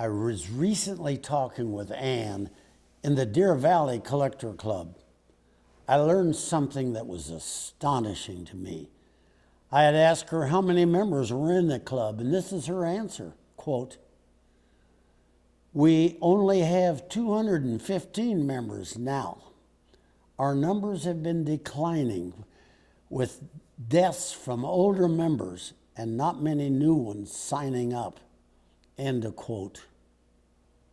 I was recently talking with Ann in the Deer Valley Collector Club. I learned something that was astonishing to me. I had asked her how many members were in the club, and this is her answer, quote, "We only have 215 members now. Our numbers have been declining with deaths from older members and not many new ones signing up," end of quote.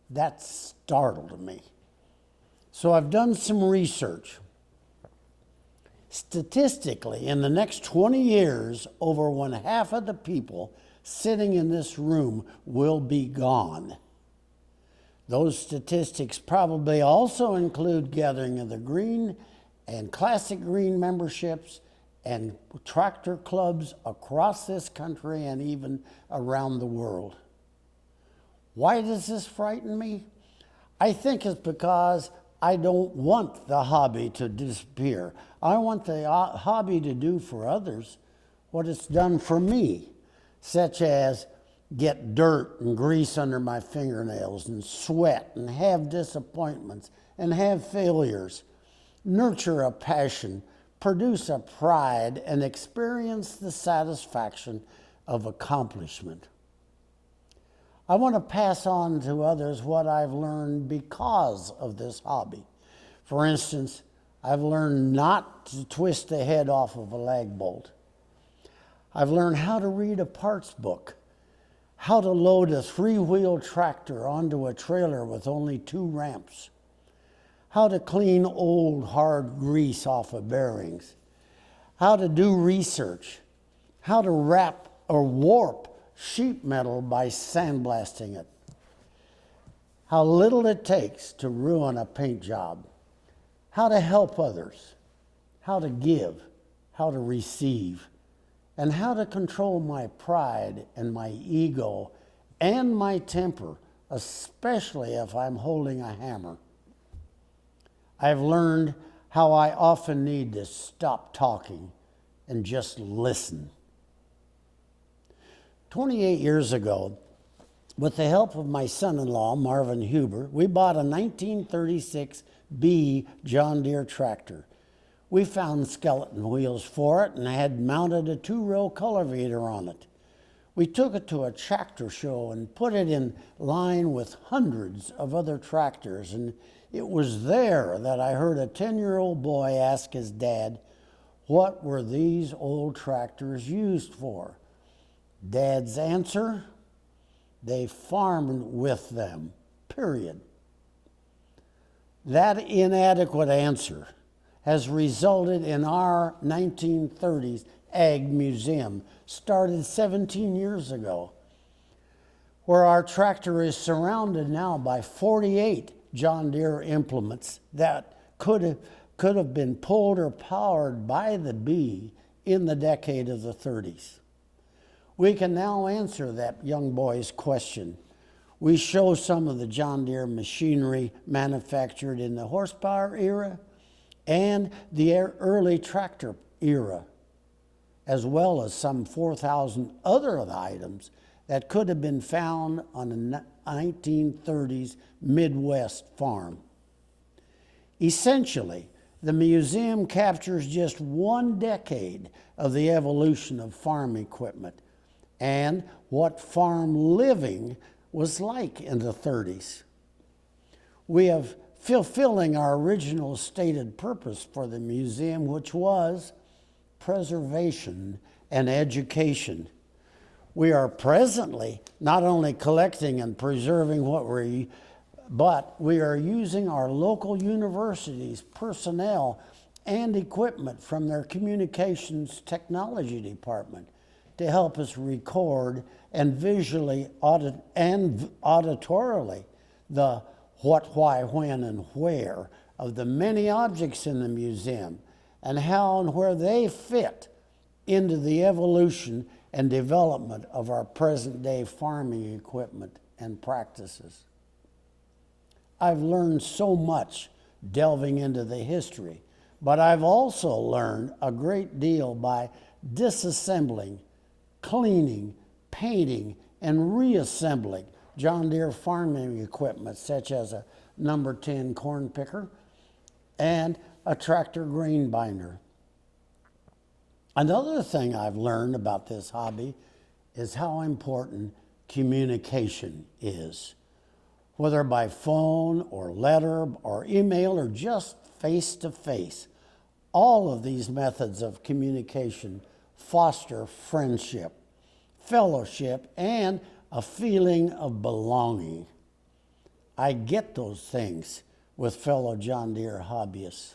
That startled me. So I've done some research. Statistically, in the next 20 years, over one half of the people sitting in this room will be gone. Those statistics probably also include gathering of the green and classic green memberships and tractor clubs across this country and even around the world. Why does this frighten me? I think it's because I don't want the hobby to disappear. I want the hobby to do for others what it's done for me, such as get dirt and grease under my fingernails and sweat and have disappointments and have failures, nurture a passion, produce a pride, and experience the satisfaction of accomplishment. I want to pass on to others what I've learned because of this hobby. For instance, I've learned not to twist the head off of a lag bolt. I've learned how to read a parts book, how to load a 3-wheel tractor onto a trailer with only 2 ramps, how to clean old hard grease off of bearings, how to do research, how to wrap or warp sheet metal by sandblasting it, how little it takes to ruin a paint job, how to help others, how to give, how to receive, and how to control my pride and my ego and my temper, especially if I'm holding a hammer. I've learned how I often need to stop talking and just listen. 28 years ago, with the help of my son-in-law, Marvin Huber, we bought a 1936 B John Deere tractor. We found skeleton wheels for it and had mounted a 2-row cultivator on it. We took it to a tractor show and put it in line with hundreds of other tractors, and it was there that I heard a 10-year-old boy ask his dad, what were these old tractors used for? Dad's answer, they farmed with them, period. That inadequate answer has resulted in our 1930s Ag Museum, started 17 years ago, where our tractor is surrounded now by 48 John Deere implements that could have been pulled or powered by the bee in the decade of the 30s. We can now answer that young boy's question. We show some of the John Deere machinery manufactured in the horsepower era and the early tractor era, as well as some 4,000 other items that could have been found on a 1930s Midwest farm. Essentially, the museum captures just one decade of the evolution of farm equipment and what farm living was like in the 30s. We have fulfilling our original stated purpose for the museum, which was preservation and education. We are presently not only collecting and preserving but we are using our local universities, personnel, and equipment from their communications technology department to help us record and visually and auditorily the what, why, when, and where of the many objects in the museum and how and where they fit into the evolution and development of our present-day farming equipment and practices. I've learned so much delving into the history, but I've also learned a great deal by disassembling, cleaning, painting, and reassembling John Deere farming equipment, such as a number 10 corn picker and a tractor grain binder. Another thing I've learned about this hobby is how important communication is. Whether by phone or letter or email or just face-to-face, all of these methods of communication foster friendship, fellowship, and a feeling of belonging. I get those things with fellow John Deere hobbyists.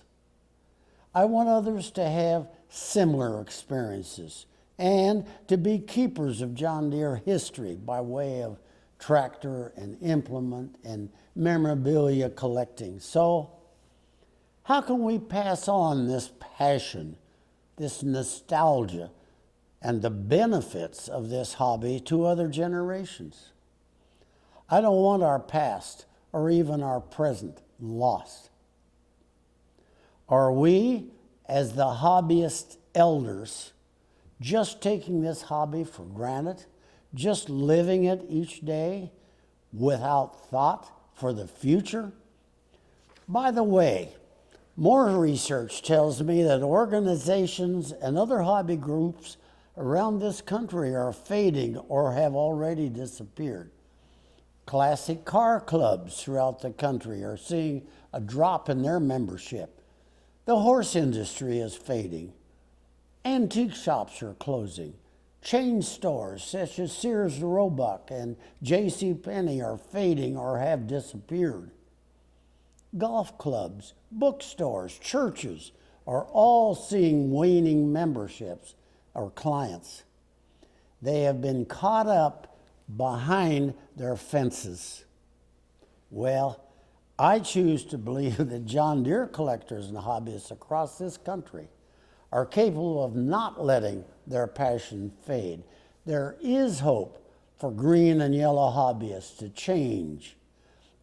I want others to have similar experiences and to be keepers of John Deere history by way of tractor and implement and memorabilia collecting. So, how can we pass on this passion, this nostalgia, and the benefits of this hobby to other generations? I don't want our past or even our present lost. Are we, as the hobbyist elders, just taking this hobby for granted? Just living it each day without thought for the future? By the way, more research tells me that organizations and other hobby groups around this country are fading or have already disappeared. Classic car clubs throughout the country are seeing a drop in their membership. The horse industry is fading. Antique shops are closing. Chain stores such as Sears Roebuck and J.C. Penney are fading or have disappeared. Golf clubs, bookstores, churches are all seeing waning memberships or clients. They have been caught up behind their fences. Well, I choose to believe that John Deere collectors and hobbyists across this country are capable of not letting their passion fade. There is hope for green and yellow hobbyists to change,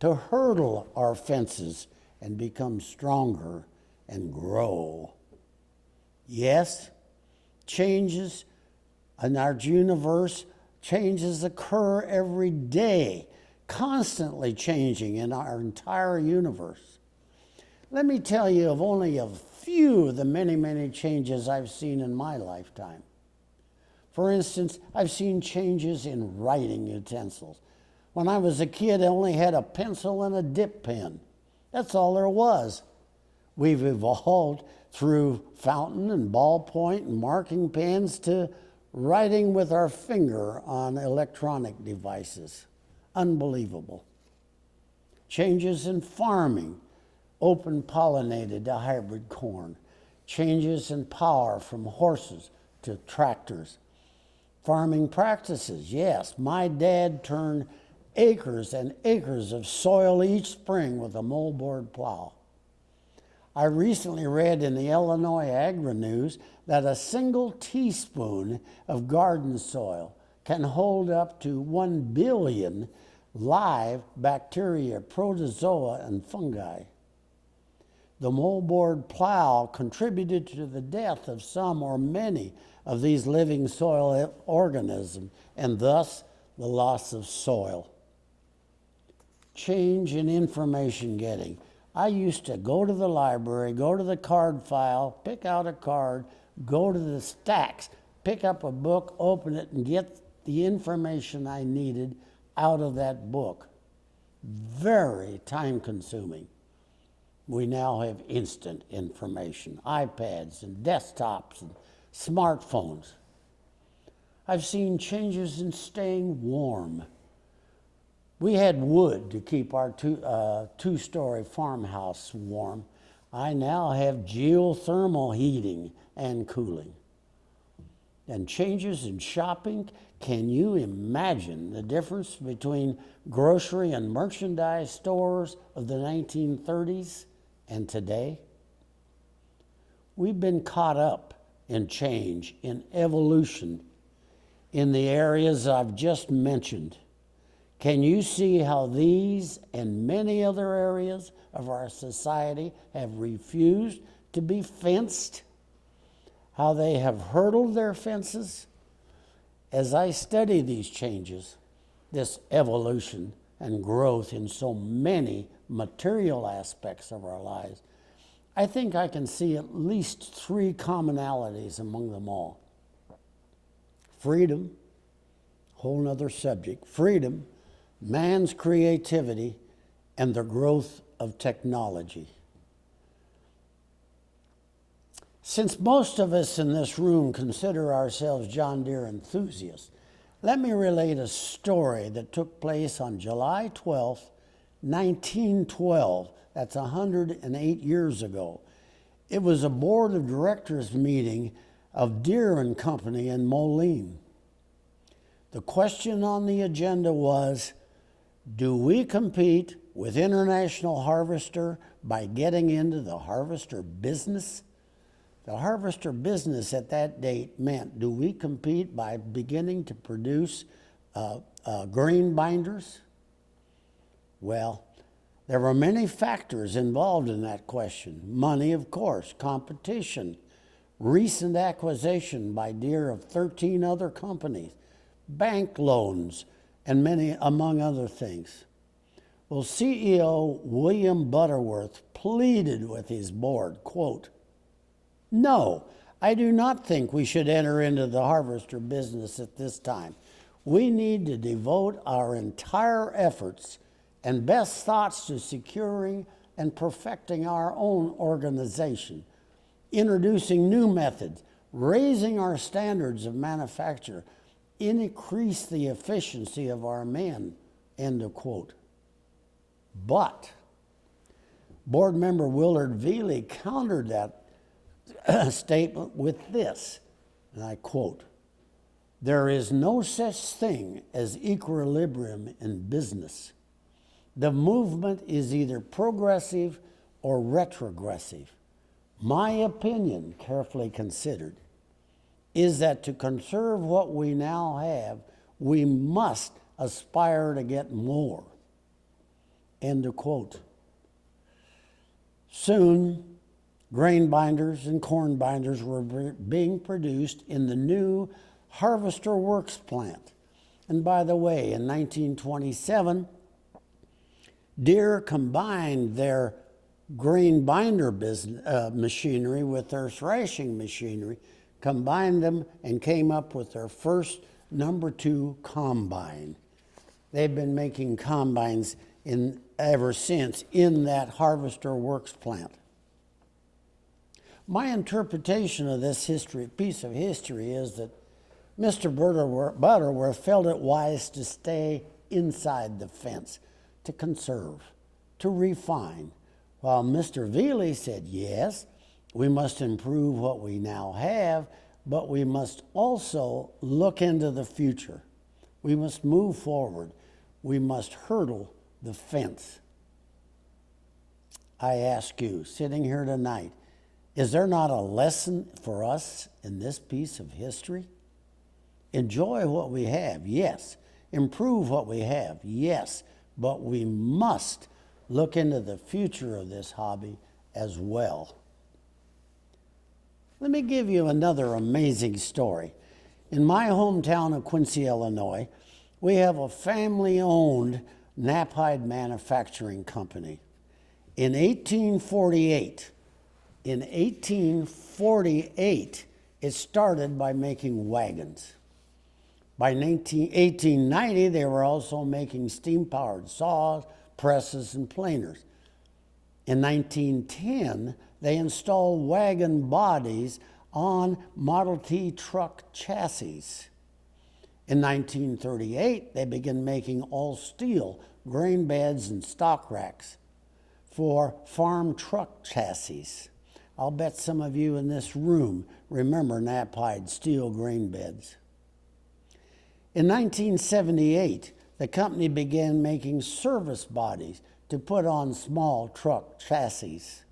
to hurdle our fences and become stronger and grow. Yes, changes in our universe, changes occur every day, constantly changing in our entire universe. Let me tell you of only a few of the many, many changes I've seen in my lifetime. For instance, I've seen changes in writing utensils. When I was a kid, I only had a pencil and a dip pen. That's all there was. We've evolved through fountain and ballpoint and marking pens to writing with our finger on electronic devices. Unbelievable. Changes in farming, open pollinated to hybrid corn. Changes in power from horses to tractors. Farming practices, yes, my dad turned acres and acres of soil each spring with a moldboard plow. I recently read in the Illinois Agri-News that a single teaspoon of garden soil can hold up to 1 billion live bacteria, protozoa, and fungi. The moldboard plow contributed to the death of some or many of these living soil organisms, and thus the loss of soil. Change in information getting. I used to go to the library, go to the card file, pick out a card, go to the stacks, pick up a book, open it, and get the information I needed out of that book. Very time-consuming. We now have instant information, iPads and desktops and smartphones. I've seen changes in staying warm. We had wood to keep our two-story farmhouse warm. I now have geothermal heating and cooling. And changes in shopping. Can you imagine the difference between grocery and merchandise stores of the 1930s and today? We've been caught up in change, in evolution, in the areas I've just mentioned. Can you see how these and many other areas of our society have refused to be fenced? How they have hurdled their fences? As I study these changes, this evolution and growth in so many material aspects of our lives, I think I can see at least three commonalities among them all. Freedom, whole nother subject. Freedom, man's creativity, and the growth of technology. Since most of us in this room consider ourselves John Deere enthusiasts, let me relate a story that took place on July 12th, 1912. That's 108 years ago. It was a board of directors meeting of Deere and Company in Moline. The question on the agenda was, do we compete with International Harvester by getting into the harvester business? The harvester business at that date meant, do we compete by beginning to produce grain binders? Well, there were many factors involved in that question. Money, of course, competition, recent acquisition by Deere of 13 other companies, bank loans, and many, among other things. Well, CEO William Butterworth pleaded with his board, quote, "No, I do not think we should enter into the harvester business at this time. We need to devote our entire efforts and best thoughts to securing and perfecting our own organization, introducing new methods, raising our standards of manufacture, increase the efficiency of our men," end of quote. But board member Willard Veely countered that statement with this, and I quote, "There is no such thing as equilibrium in business. The movement is either progressive or retrogressive. My opinion, carefully considered, is that to conserve what we now have, we must aspire to get more." End of quote. Soon, grain binders and corn binders were being produced in the new Harvester Works plant. And by the way, in 1927, Deere combined their grain binder machinery with their thrashing machinery, combined them, and came up with their first number 2 combine. They've been making combines ever since in that Harvester Works plant. My interpretation of this piece of history is that Mr. Butterworth felt it wise to stay inside the fence, to conserve, to refine, while Mr. Veely said, yes, we must improve what we now have, but we must also look into the future. We must move forward. We must hurdle the fence. I ask you, sitting here tonight, is there not a lesson for us in this piece of history? Enjoy what we have, yes. Improve what we have, yes. But we must look into the future of this hobby as well. Let me give you another amazing story. In my hometown of Quincy, Illinois, we have a family-owned knapheide manufacturing company. In 1848, it started by making wagons. By 1890, they were also making steam-powered saws, presses, and planers. In 1910, they installed wagon bodies on Model T truck chassis. In 1938, they began making all-steel grain beds and stock racks for farm truck chassis. I'll bet some of you in this room remember knapheide steel grain beds. In 1978, the company began making service bodies to put on small truck chassis.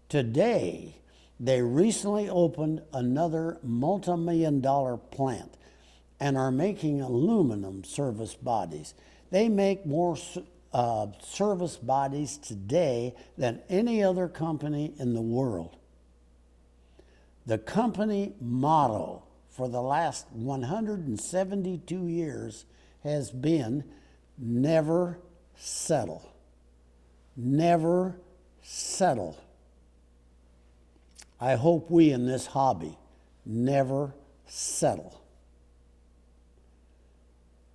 Today, they recently opened another multi-million-dollar plant and are making aluminum service bodies. They make more service bodies today than any other company in the world. The company motto for the last 172 years has been never settle. Never settle. I hope we in this hobby never settle.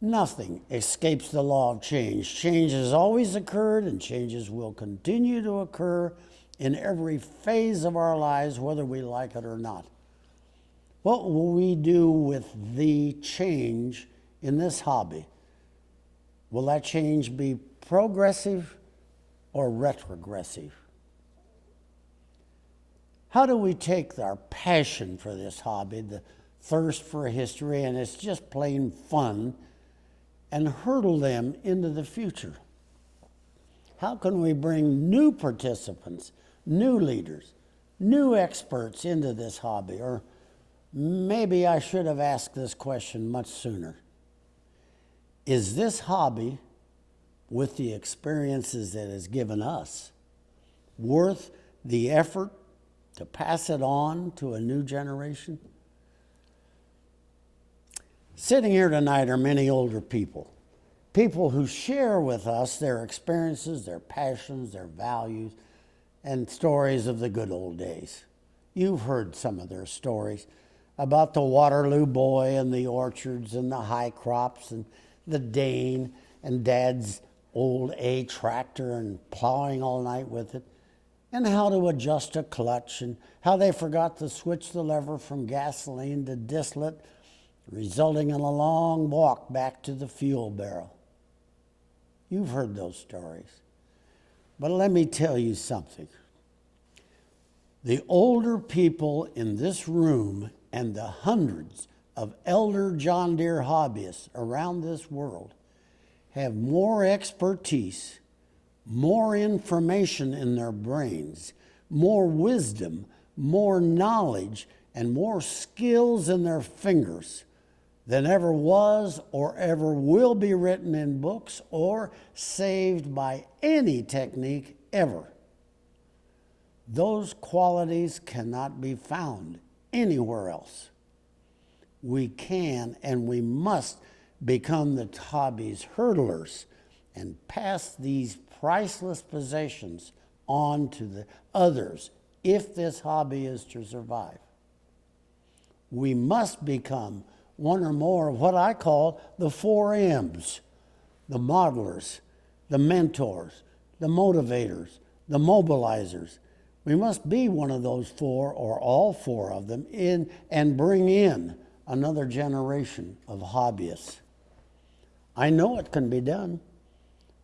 Nothing escapes the law of change. Change has always occurred, and changes will continue to occur in every phase of our lives, whether we like it or not. What will we do with the change in this hobby? Will that change be progressive or retrogressive? How do we take our passion for this hobby, the thirst for history, and it's just plain fun, and hurdle them into the future? How can we bring new participants, new leaders, new experts into this hobby? Or maybe I should have asked this question much sooner. Is this hobby, with the experiences it has given us, worth the effort to pass it on to a new generation? Sitting here tonight are many older people who share with us their experiences, their passions, their values, and stories of the good old days. You've heard some of their stories about the Waterloo boy and the orchards and the high crops and the Dane and Dad's old A tractor and plowing all night with it, and how to adjust a clutch, and how they forgot to switch the lever from gasoline to distillate, resulting in a long walk back to the fuel barrel. You've heard those stories. But let me tell you something. The older people in this room and the hundreds of elder John Deere hobbyists around this world have more expertise, more information in their brains, more wisdom, more knowledge, and more skills in their fingers than ever was or ever will be written in books or saved by any technique ever. Those qualities cannot be found anywhere else. We can and we must become the hobby's hurdlers and pass these priceless possessions on to the others if this hobby is to survive. We must become one or more of what I call the 4 M's: the modelers, the mentors, the motivators, the mobilizers. We must be one of those 4 or all 4 of them and bring in another generation of hobbyists. I know it can be done.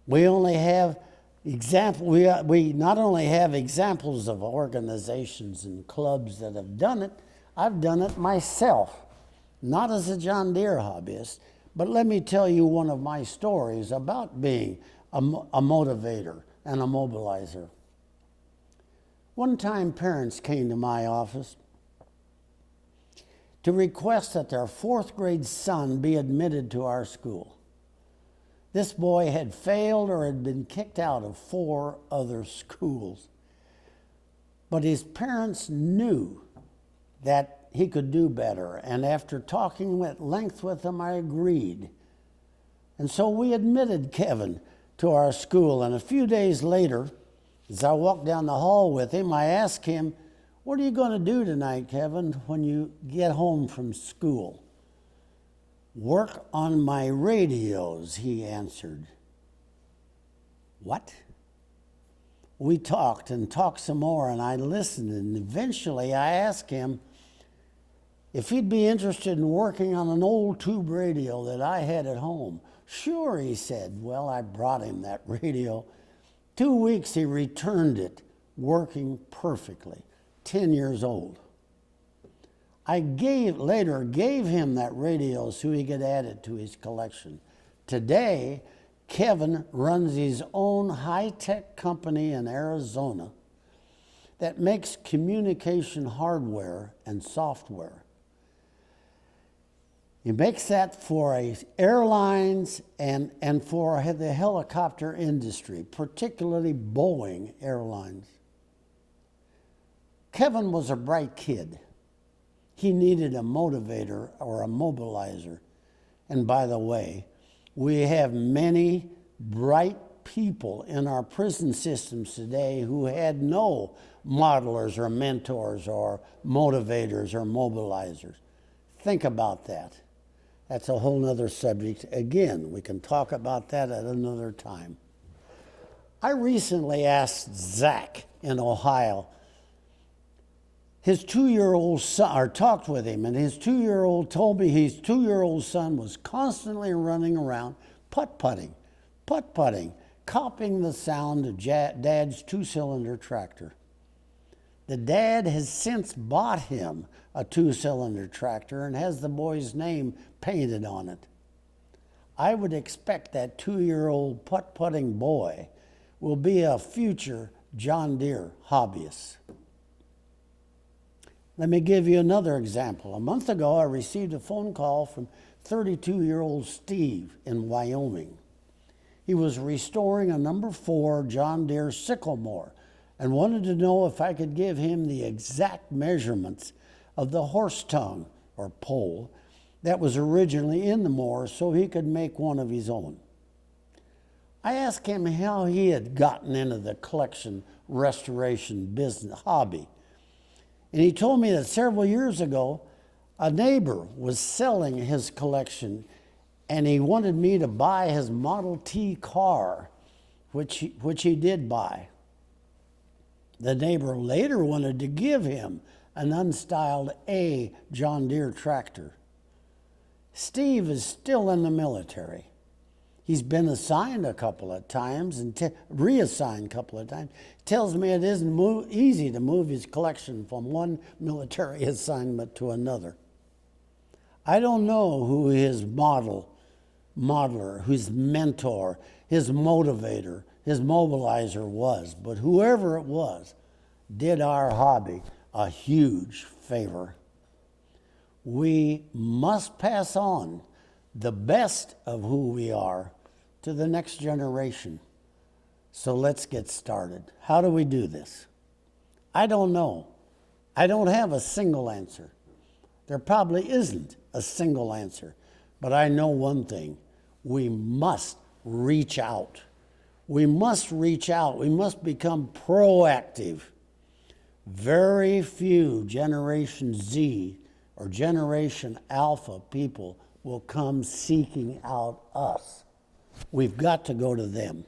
We only have we not only have examples of organizations and clubs that have done it, I've done it myself. Not as a John Deere hobbyist, but let me tell you one of my stories about being a motivator and a mobilizer. One time parents came to my office to request that their 4th grade son be admitted to our school. This boy had failed or had been kicked out of 4 other schools. But his parents knew that he could do better, and after talking at length with him, I agreed. And so we admitted Kevin to our school, and a few days later, as I walked down the hall with him, I asked him, "What are you going to do tonight, Kevin, when you get home from school?" "Work on my radios," he answered. "What?" We talked and talked some more, and I listened, and eventually I asked him if he'd be interested in working on an old tube radio that I had at home. "Sure," he said. Well, I brought him that radio. 2 weeks he returned it, working perfectly, 10 years old. I later gave him that radio so he could add it to his collection. Today, Kevin runs his own high-tech company in Arizona that makes communication hardware and software. He makes that for airlines and for the helicopter industry, particularly Boeing Airlines. Kevin was a bright kid. He needed a motivator or a mobilizer. And by the way, We have many bright people in our prison systems today who had no modelers or mentors or motivators or mobilizers. Think about that. That's a whole nother subject. Again, we can talk about that at another time. I recently asked Zach in Ohio, his 2-year-old son, or talked with him, and his 2-year-old told me his 2-year-old son was constantly running around putt-putting, copying the sound of Dad's 2-cylinder tractor. The dad has since bought him a 2-cylinder tractor and has the boy's name painted on it. I would expect that 2-year-old putt-putting boy will be a future John Deere hobbyist. Let me give you another example. A month ago, I received a phone call from 32-year-old Steve in Wyoming. He was restoring a number 4 John Deere sickle mower and wanted to know if I could give him the exact measurements of the horse tongue or pole that was originally in the mower so he could make one of his own. I asked him how he had gotten into the collection restoration business hobby. And he told me that several years ago, a neighbor was selling his collection and he wanted me to buy his Model T car, which he did buy. The neighbor later wanted to give him an unstyled A John Deere tractor. Steve is still in the military. He's been assigned a couple of times and reassigned a couple of times. Tells me it isn't easy to move his collection from one military assignment to another. I don't know who his modeler, his mentor, his motivator, his mobilizer was, but whoever it was did our hobby a huge favor. We must pass on the best of who we are to the next generation. So let's get started. How do we do this? I don't know. I don't have a single answer. There probably isn't a single answer. But I know one thing. We must reach out. We must reach out. We must become proactive. Very few Generation Z or Generation Alpha people will come seeking out us. We've got to go to them.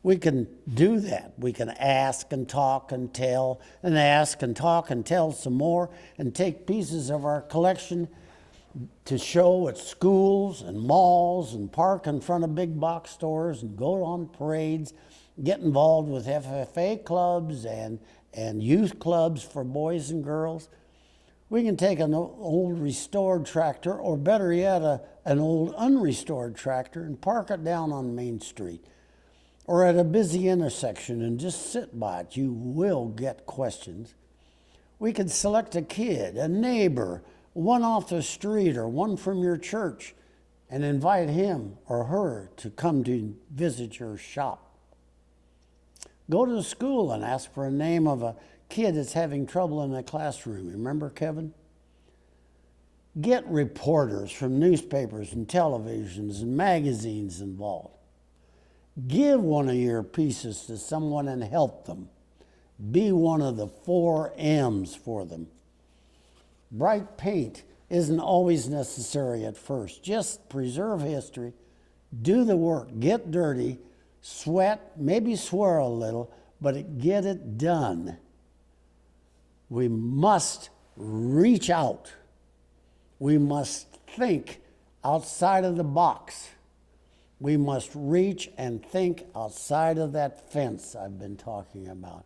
We can do that. We can ask and talk and tell, and ask and talk and tell some more, and take pieces of our collection to show at schools and malls and park in front of big box stores and go on parades, get involved with FFA clubs and youth clubs for boys and girls. We can take an old restored tractor, or better yet, an old unrestored tractor, and park it down on Main Street or at a busy intersection and just sit by it. You will get questions. We could select a kid, a neighbor, one off the street or one from your church, and invite him or her to come to visit your shop. Go to the school and ask for a name of a kid that's having trouble in the classroom. Remember Kevin? Get reporters from newspapers and televisions and magazines involved. Give one of your pieces to someone and help them. Be one of the 4 M's for them. Bright paint isn't always necessary at first. Just preserve history, do the work, get dirty, sweat, maybe swear a little, but get it done. We must reach out. We must think outside of the box. We must reach and think outside of that fence I've been talking about.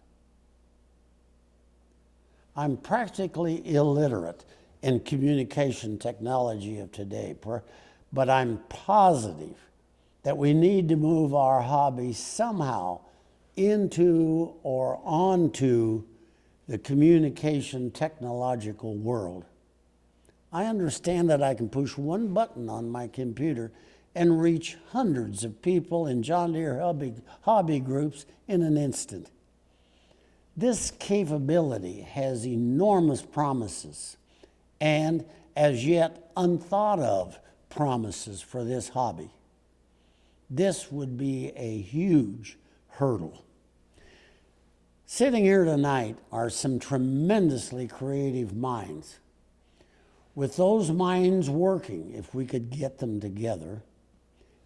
I'm practically illiterate in communication technology of today, but I'm positive that we need to move our hobby somehow into or onto the communication technological world. I understand that I can push one button on my computer and reach hundreds of people in John Deere hobby groups in an instant. This capability has enormous promises and as yet unthought of promises for this hobby. This would be a huge hurdle. Sitting here tonight are some tremendously creative minds. With those minds working, if we could get them together,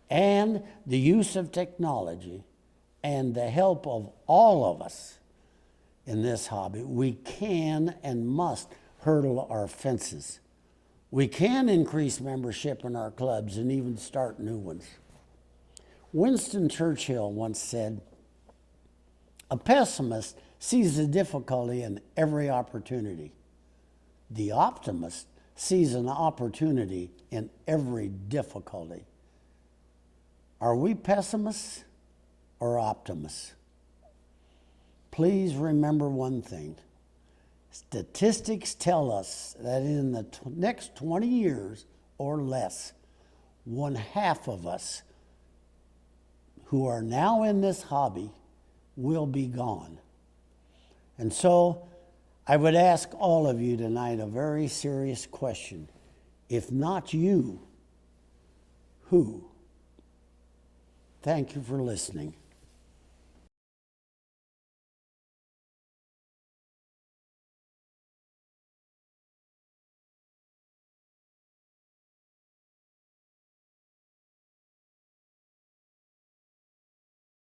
and the use of technology and the help of all of us in this hobby, we can and must hurdle our fences. We can increase membership in our clubs and even start new ones. Winston Churchill once said, "A pessimist sees the difficulty in every opportunity. The optimist sees an opportunity in every difficulty." Are we pessimists or optimists? Please remember one thing. Statistics tell us that in the next 20 years or less, 1/2 of us who are now in this hobby will be gone. And so I would ask all of you tonight a very serious question. If not you, who? Thank you for listening.